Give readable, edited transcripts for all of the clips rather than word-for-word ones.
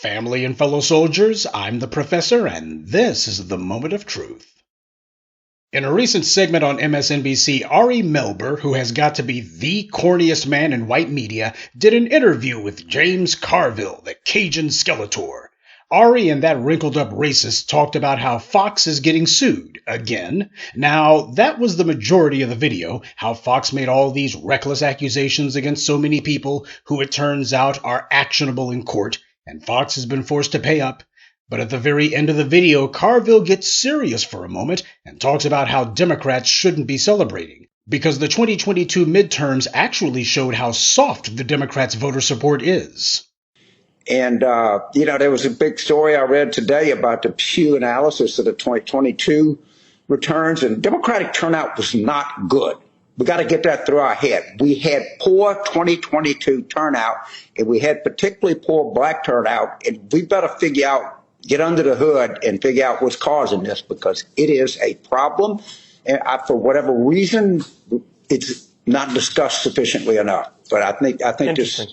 Family and fellow soldiers, I'm the Professor, and this is the Moment of Truth. In a recent segment on MSNBC, Ari Melber, who has got to be the corniest man in white media, did an interview with James Carville, the Cajun Skeletor. Ari and that wrinkled-up racist talked about how Fox is getting sued, again. Now, that was the majority of the video, how Fox made all these reckless accusations against so many people who it turns out are actionable in court, and Fox has been forced to pay up. But at the very end of the video, Carville gets serious for a moment and talks about how Democrats shouldn't be celebrating, because the 2022 midterms actually showed how soft the Democrats' voter support is. And, there was a big story I read today about the Pew analysis of the 2022 returns, and Democratic turnout was not good. We got to get that through our head. We had poor 2022 turnout, and we had particularly poor black turnout, and we better get under the hood and figure out what's causing this, because it is a problem. And for whatever reason, it's not discussed sufficiently enough. But I think this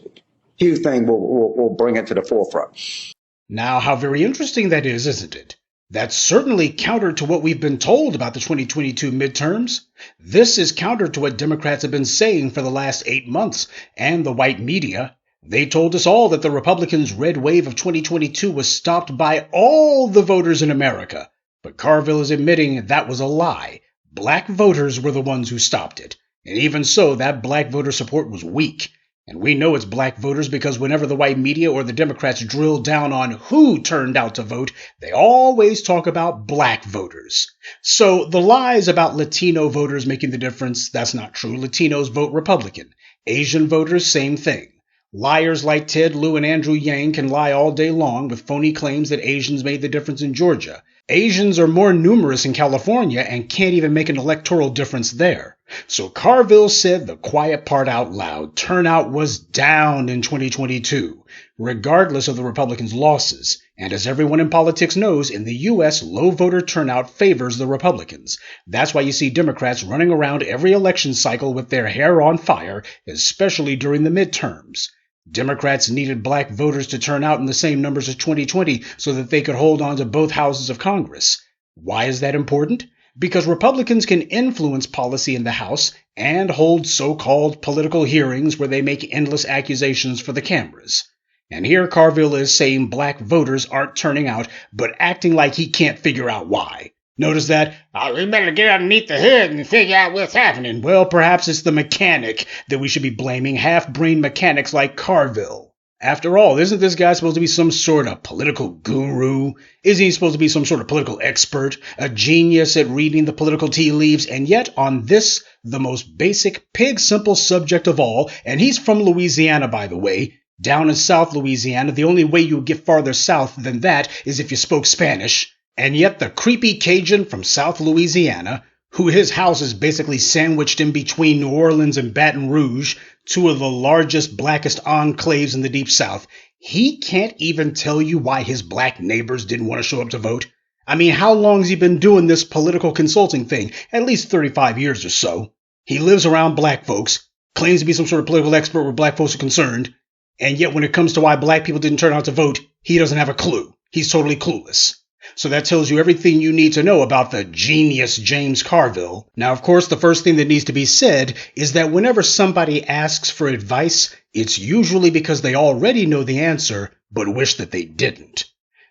huge thing will bring it to the forefront. Now, how very interesting that is, isn't it? That's certainly counter to what we've been told about the 2022 midterms. This is counter to what Democrats have been saying for the last 8 months, and the white media. They told us all that the Republicans' red wave of 2022 was stopped by all the voters in America. But Carville is admitting that was a lie. Black voters were the ones who stopped it. And even so, that black voter support was weak. And we know it's black voters because whenever the white media or the Democrats drill down on who turned out to vote, they always talk about black voters. So the lies about Latino voters making the difference, that's not true. Latinos vote Republican. Asian voters, same thing. Liars like Ted Lieu and Andrew Yang can lie all day long with phony claims that Asians made the difference in Georgia. Asians are more numerous in California and can't even make an electoral difference there. So Carville said the quiet part out loud. Turnout was down in 2022, regardless of the Republicans' losses. And as everyone in politics knows, in the U.S., low voter turnout favors the Republicans. That's why you see Democrats running around every election cycle with their hair on fire, especially during the midterms. Democrats needed black voters to turn out in the same numbers as 2020 so that they could hold on to both houses of Congress. Why is that important? Because Republicans can influence policy in the House and hold so-called political hearings where they make endless accusations for the cameras. And here Carville is saying black voters aren't turning out, but acting like he can't figure out why. Notice that? We better get underneath the hood and figure out what's happening. Well, perhaps it's the mechanic that we should be blaming, half-brain mechanics like Carville. After all, isn't this guy supposed to be some sort of political guru? Isn't he supposed to be some sort of political expert, a genius at reading the political tea leaves? And yet on this, the most basic, pig-simple subject of all, and he's from Louisiana, by the way, down in South Louisiana, the only way you would get farther south than that is if you spoke Spanish. And yet the creepy Cajun from South Louisiana, who his house is basically sandwiched in between New Orleans and Baton Rouge, two of the largest, blackest enclaves in the Deep South, he can't even tell you why his black neighbors didn't want to show up to vote. I mean, how long has he been doing this political consulting thing? At least 35 years or so. He lives around black folks, claims to be some sort of political expert where black folks are concerned, and yet when it comes to why black people didn't turn out to vote, he doesn't have a clue. He's totally clueless. So that tells you everything you need to know about the genius James Carville. Now, of course, the first thing that needs to be said is that whenever somebody asks for advice, it's usually because they already know the answer, but wish that they didn't.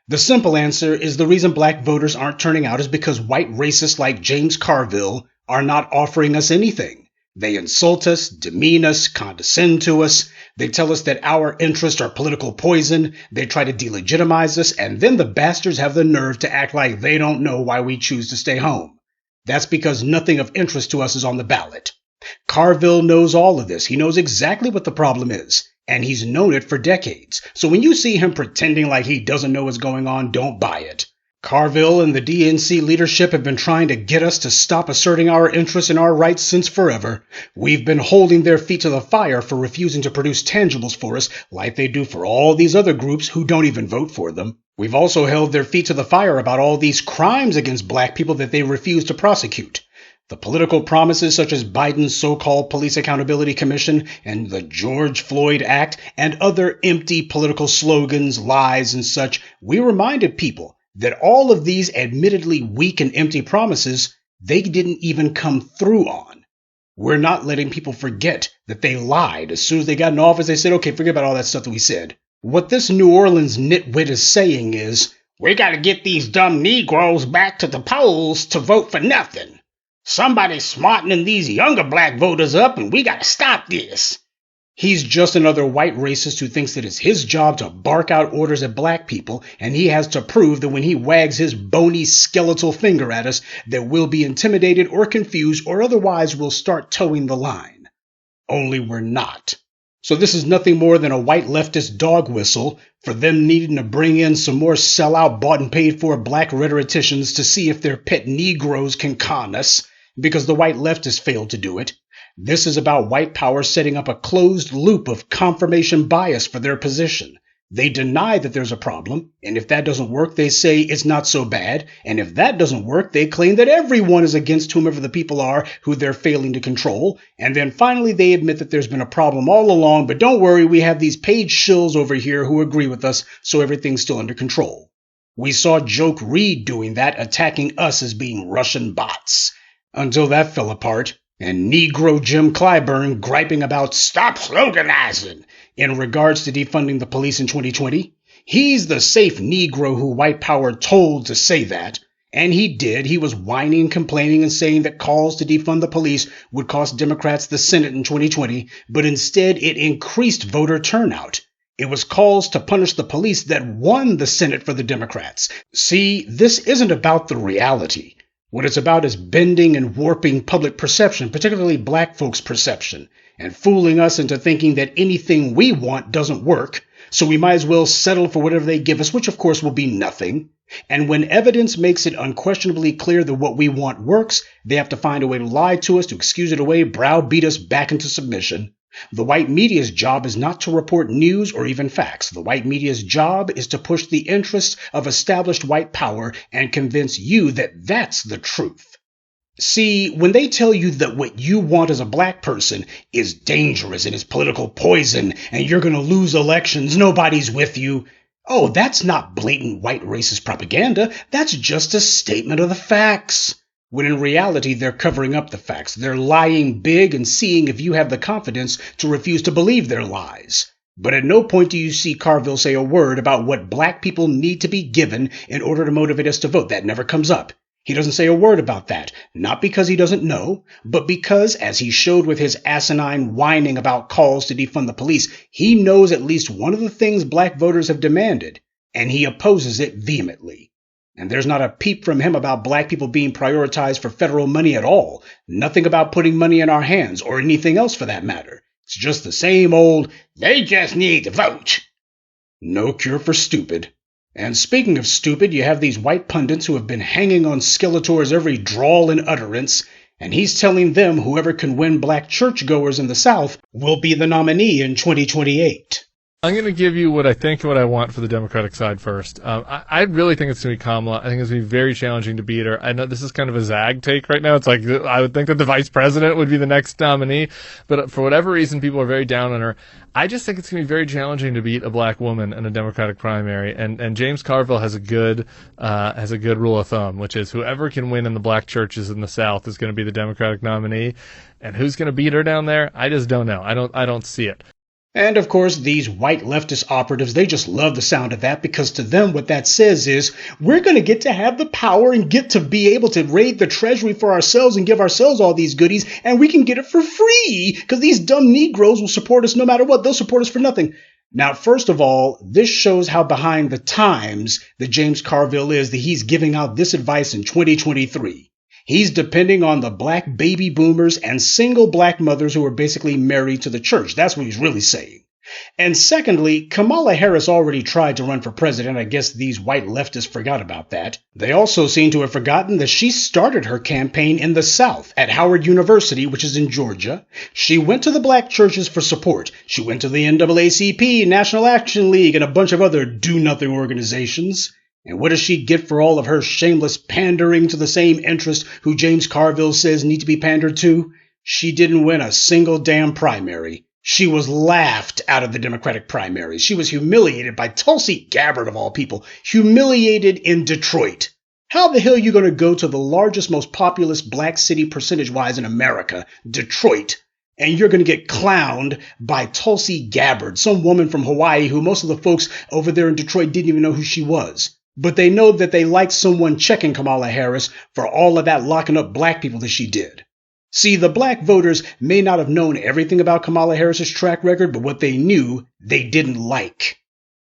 The simple answer is the reason black voters aren't turning out is because white racists like James Carville are not offering us anything. They insult us, demean us, condescend to us. They tell us that our interests are political poison. They try to delegitimize us, and then the bastards have the nerve to act like they don't know why we choose to stay home. That's because nothing of interest to us is on the ballot. Carville knows all of this. He knows exactly what the problem is, and he's known it for decades. So when you see him pretending like he doesn't know what's going on, don't buy it. Carville and the DNC leadership have been trying to get us to stop asserting our interests and our rights since forever. We've been holding their feet to the fire for refusing to produce tangibles for us like they do for all these other groups who don't even vote for them. We've also held their feet to the fire about all these crimes against black people that they refuse to prosecute. The political promises such as Biden's so-called Police Accountability Commission and the George Floyd Act and other empty political slogans, lies, and such, we reminded people that all of these admittedly weak and empty promises, they didn't even come through on. We're not letting people forget that they lied. As soon as they got in office, they said, okay, forget about all that stuff that we said. What this New Orleans nitwit is saying is, we got to get these dumb Negroes back to the polls to vote for nothing. Somebody's smartening these younger black voters up, and we got to stop this. He's just another white racist who thinks that it's his job to bark out orders at black people, and he has to prove that when he wags his bony skeletal finger at us, that we'll be intimidated or confused or otherwise we'll start towing the line. Only we're not. So this is nothing more than a white leftist dog whistle for them needing to bring in some more sellout bought and paid for black rhetoricians to see if their pet Negroes can con us, because the white leftists failed to do it. This is about white power setting up a closed loop of confirmation bias for their position. They deny that there's a problem, and if that doesn't work, they say it's not so bad, and if that doesn't work, they claim that everyone is against whomever the people are who they're failing to control, and then finally they admit that there's been a problem all along, but don't worry, we have these paid shills over here who agree with us, so everything's still under control. We saw Joke Reed doing that, attacking us as being Russian bots, until that fell apart, and Negro Jim Clyburn griping about stop sloganizing in regards to defunding the police in 2020. He's the safe Negro who white power told to say that, and he did. He was whining, complaining, and saying that calls to defund the police would cost Democrats the Senate in 2020, but instead it increased voter turnout. It was calls to punish the police that won the Senate for the Democrats. See, this isn't about the reality. What it's about is bending and warping public perception, particularly black folks' perception, and fooling us into thinking that anything we want doesn't work, so we might as well settle for whatever they give us, which of course will be nothing. And when evidence makes it unquestionably clear that what we want works, they have to find a way to lie to us, to excuse it away, browbeat us back into submission. The white media's job is not to report news or even facts. The white media's job is to push the interests of established white power and convince you that that's the truth. See, when they tell you that what you want as a black person is dangerous and is political poison and you're going to lose elections, nobody's with you, oh, that's not blatant white racist propaganda. That's just a statement of the facts. When in reality, they're covering up the facts. They're lying big and seeing if you have the confidence to refuse to believe their lies. But at no point do you see Carville say a word about what black people need to be given in order to motivate us to vote. That never comes up. He doesn't say a word about that, not because he doesn't know, but because, as he showed with his asinine whining about calls to defund the police, he knows at least one of the things black voters have demanded, and he opposes it vehemently. And there's not a peep from him about black people being prioritized for federal money at all. Nothing about putting money in our hands or anything else for that matter. It's just the same old, they just need to vote. No cure for stupid. And speaking of stupid, you have these white pundits who have been hanging on Skeletor's every drawl and utterance, and he's telling them whoever can win black churchgoers in the South will be the nominee in 2028. I'm going to give you what I think and what I want for the Democratic side first. I really think it's going to be Kamala. I think it's going to be very challenging to beat her. I know this is kind of a zag take right now. It's like I would think that the vice president would be the next nominee, but for whatever reason, people are very down on her. I just think it's going to be very challenging to beat a black woman in a Democratic primary. And James Carville has a good rule of thumb, which is whoever can win in the black churches in the South is going to be the Democratic nominee. And who's going to beat her down there? I just don't know. I don't see it. And of course, these white leftist operatives, they just love the sound of that because to them what that says is we're going to get to have the power and get to be able to raid the treasury for ourselves and give ourselves all these goodies, and we can get it for free because these dumb Negroes will support us no matter what. They'll support us for nothing. Now, first of all, this shows how behind the times that James Carville is, that he's giving out this advice in 2023. He's depending on the black baby boomers and single black mothers who are basically married to the church. That's what he's really saying. And secondly, Kamala Harris already tried to run for president. I guess these white leftists forgot about that. They also seem to have forgotten that she started her campaign in the South at Howard University, which is in Georgia. She went to the black churches for support. She went to the NAACP, National Action League, and a bunch of other do-nothing organizations. And what does she get for all of her shameless pandering to the same interest who James Carville says need to be pandered to? She didn't win a single damn primary. She was laughed out of the Democratic primaries. She was humiliated by Tulsi Gabbard, of all people, humiliated in Detroit. How the hell are you going to go to the largest, most populous black city percentage-wise in America, Detroit, and you're going to get clowned by Tulsi Gabbard, some woman from Hawaii who most of the folks over there in Detroit didn't even know who she was. But they know that they like someone checking Kamala Harris for all of that locking up black people that she did. See, the black voters may not have known everything about Kamala Harris's track record, but what they knew, they didn't like.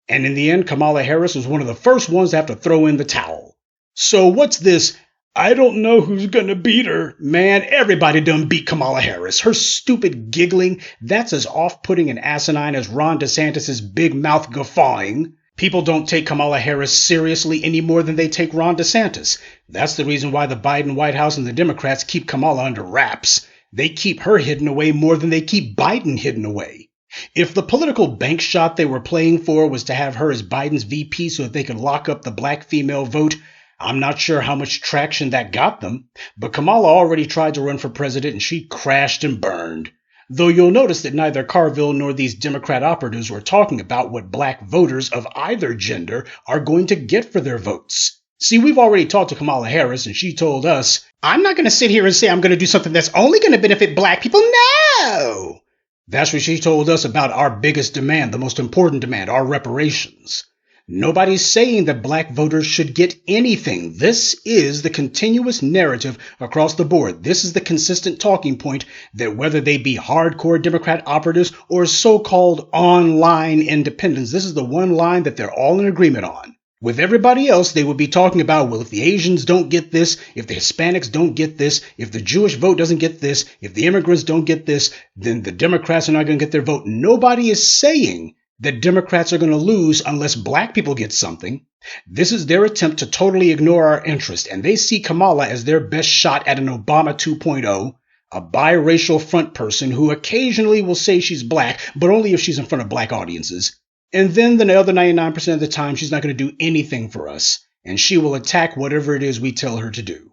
And in the end, Kamala Harris was one of the first ones to have to throw in the towel. So what's this? I don't know who's gonna beat her. Man, everybody done beat Kamala Harris. Her stupid giggling, that's as off-putting and asinine as Ron DeSantis' big mouth guffawing. People don't take Kamala Harris seriously any more than they take Ron DeSantis. That's the reason why the Biden White House and the Democrats keep Kamala under wraps. They keep her hidden away more than they keep Biden hidden away. If the political bank shot they were playing for was to have her as Biden's VP so that they could lock up the black female vote, I'm not sure how much traction that got them, but Kamala already tried to run for president and she crashed and burned. Though you'll notice that neither Carville nor these Democrat operatives were talking about what black voters of either gender are going to get for their votes. See, we've already talked to Kamala Harris and she told us, I'm not going to sit here and say I'm going to do something that's only going to benefit black people. No! That's what she told us about our biggest demand, the most important demand, our reparations. Nobody's saying that black voters should get anything. This is the continuous narrative across the board. This is the consistent talking point that whether they be hardcore Democrat operatives or so-called online independents, this is the one line that they're all in agreement on. With everybody else, they would be talking about, well, if the Asians don't get this, if the Hispanics don't get this, if the Jewish vote doesn't get this, if the immigrants don't get this, then the Democrats are not going to get their vote. Nobody is saying that Democrats are going to lose unless black people get something. This is their attempt to totally ignore our interest, and they see Kamala as their best shot at an Obama 2.0, a biracial front person who occasionally will say she's black, but only if she's in front of black audiences. And then the other 99% of the time, she's not going to do anything for us, and she will attack whatever it is we tell her to do.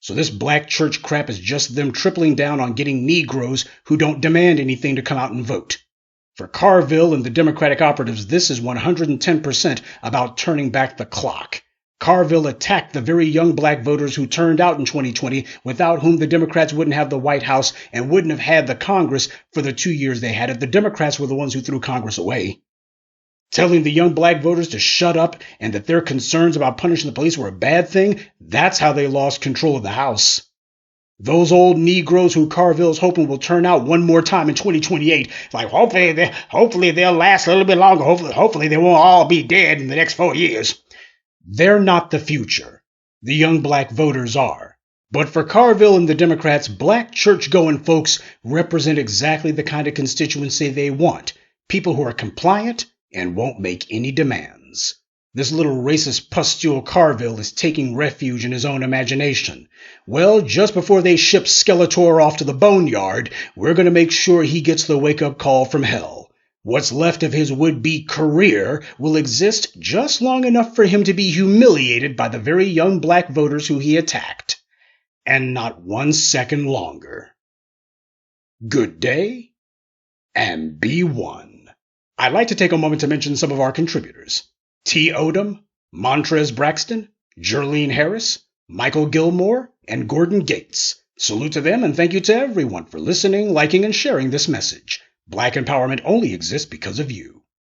So this black church crap is just them tripling down on getting Negroes who don't demand anything to come out and vote. For Carville and the Democratic operatives, this is 110% about turning back the clock. Carville attacked the very young black voters who turned out in 2020, without whom the Democrats wouldn't have the White House and wouldn't have had the Congress for the 2 years they had it. The Democrats were the ones who threw Congress away. Telling the young black voters to shut up and that their concerns about punishing the police were a bad thing, that's how they lost control of the House. Those old Negroes who Carville's hoping will turn out one more time in 2028, like hopefully they'll last a little bit longer. Hopefully they won't all be dead in the next 4 years. They're not the future. The young black voters are. But for Carville and the Democrats, black church-going folks represent exactly the kind of constituency they want. People who are compliant and won't make any demands. This little racist pustule Carville is taking refuge in his own imagination. Well, just before they ship Skeletor off to the boneyard, we're going to make sure he gets the wake-up call from hell. What's left of his would-be career will exist just long enough for him to be humiliated by the very young black voters who he attacked. And not 1 second longer. Good day, and be one. I'd like to take a moment to mention some of our contributors. T. Odom, Montrez Braxton, Jerlene Harris, Michael Gilmore, and Gordon Gates. Salute to them and thank you to everyone for listening, liking, and sharing this message. Black empowerment only exists because of you.